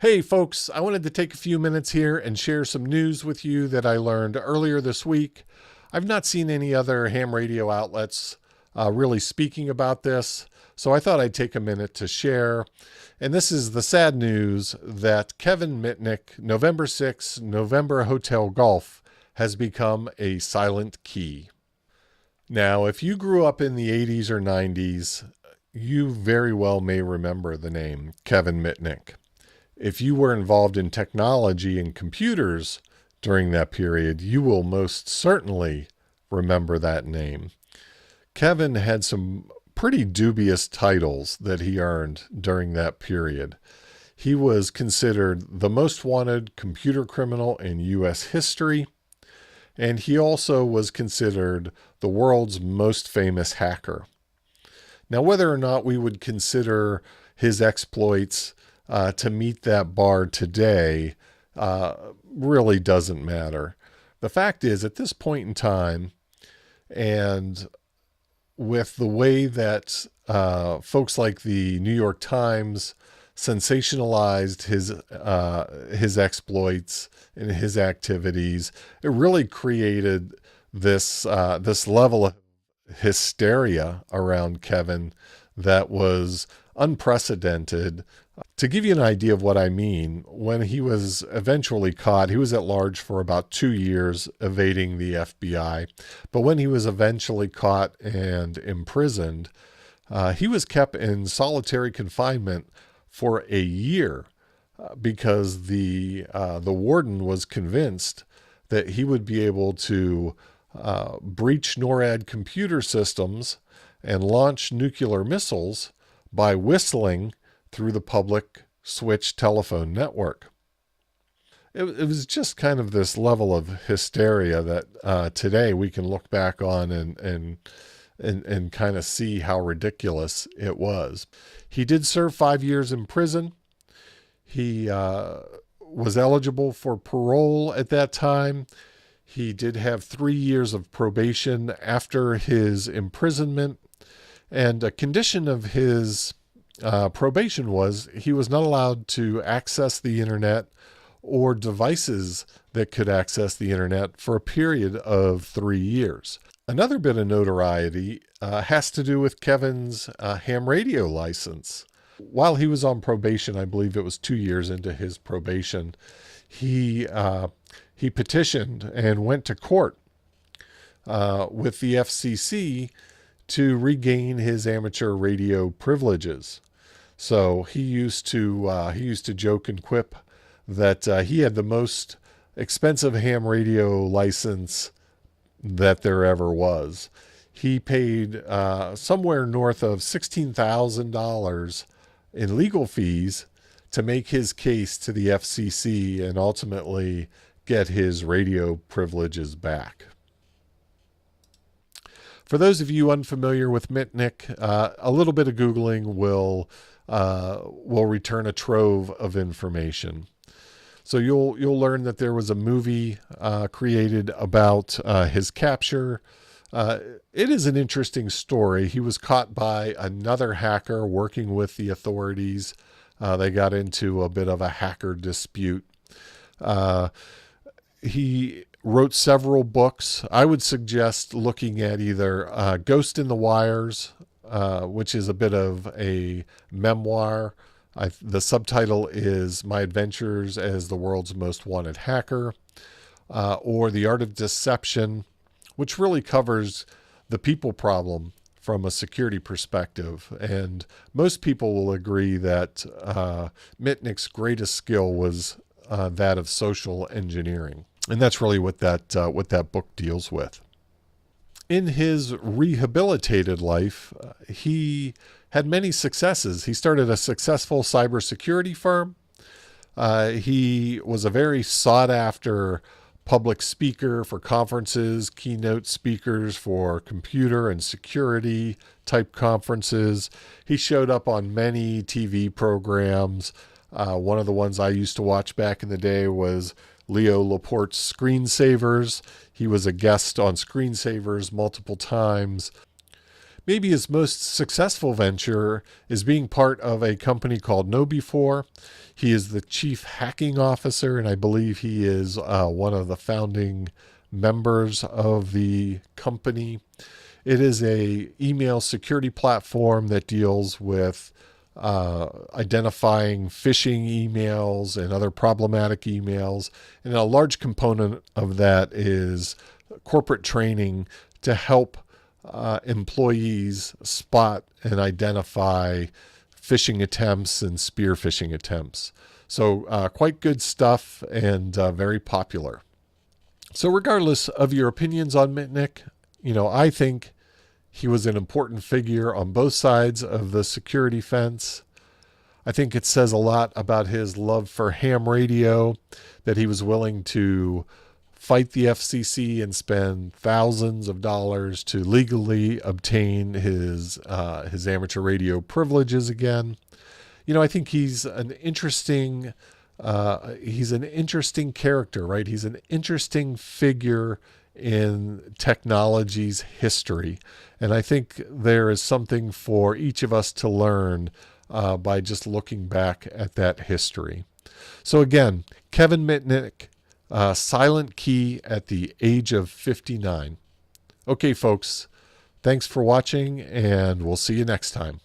Hey folks, I wanted to take a few minutes here and share some news with you that I learned earlier this week. I've not seen any other ham radio outlets really speaking about this, so I thought I'd take a minute to share. And this is the sad news that Kevin Mitnick, November 6, November Hotel Golf, has become a silent key. Now, if you grew up in the 80s or 90s, you very well may remember the name Kevin Mitnick. If you were involved in technology and computers during that period, you will most certainly remember that name. Kevin had some pretty dubious titles that he earned during that period. He was considered the most wanted computer criminal in U.S. history, and he also was considered the world's most famous hacker. Now, whether or not we would consider his exploits to meet that bar today really doesn't matter. The fact is, at this point in time, and with the way that folks like the New York Times sensationalized his exploits and his activities, it really created this level of hysteria around Kevin that was unprecedented. To give you an idea of what I mean, when he was eventually caught, he was at large for about 2 years evading the FBI. But when he was eventually caught and imprisoned, he was kept in solitary confinement for a year because the warden was convinced that he would be able to breach NORAD computer systems and launch nuclear missiles by whistling through the public switch telephone network. It was just kind of this level of hysteria that today we can look back on and kind of see how ridiculous it was. He did serve 5 years in prison. He was eligible for parole at that time. He did have 3 years of probation after his imprisonment, and a condition of his probation was he was not allowed to access the internet or devices that could access the internet for a period of 3 years. Another bit of notoriety has to do with Kevin's ham radio license. While he was on probation, I believe it was 2 years into his probation, he petitioned and went to court with the FCC to regain his amateur radio privileges. So he used to joke and quip that he had the most expensive ham radio license that there ever was. He paid somewhere north of $16,000 in legal fees to make his case to the FCC and ultimately get his radio privileges back. For those of you unfamiliar with Mitnick, a little bit of Googling will return a trove of information. So you'll learn that there was a movie created about his capture. It is an interesting story. He was caught by another hacker working with the authorities. They got into a bit of a hacker dispute. He wrote several books. I would suggest looking at either Ghost in the Wires, which is a bit of a memoir. The subtitle is My Adventures as the World's Most Wanted Hacker, or The Art of Deception, which really covers the people problem from a security perspective. And most people will agree that Mitnick's greatest skill was that of social engineering. And that's really what that book deals with. In his rehabilitated life, he had many successes. He started a successful cybersecurity firm. He was a very sought-after public speaker for conferences, keynote speakers for computer and security type conferences. He showed up on many TV programs. One of the ones I used to watch back in the day was Leo Laporte's Screensavers. He was a guest on Screensavers multiple times. Maybe his most successful venture is being part of a company called KnowBe4. He is the chief hacking officer, and I believe he is one of the founding members of the company. It is a email security platform that deals with identifying phishing emails and other problematic emails. And a large component of that is corporate training to help employees spot and identify phishing attempts and spear phishing attempts. So quite good stuff and very popular. So regardless of your opinions on Mitnick, I think he was an important figure on both sides of the security fence. I think it says a lot about his love for ham radio, that he was willing to fight the FCC and spend thousands of dollars to legally obtain his amateur radio privileges again. I think he's an interesting character, right? He's an interesting figure in technology's history. And I think there is something for each of us to learn by just looking back at that history. So again, Kevin Mitnick, silent key at the age of 59. Okay, folks, thanks for watching, and we'll see you next time.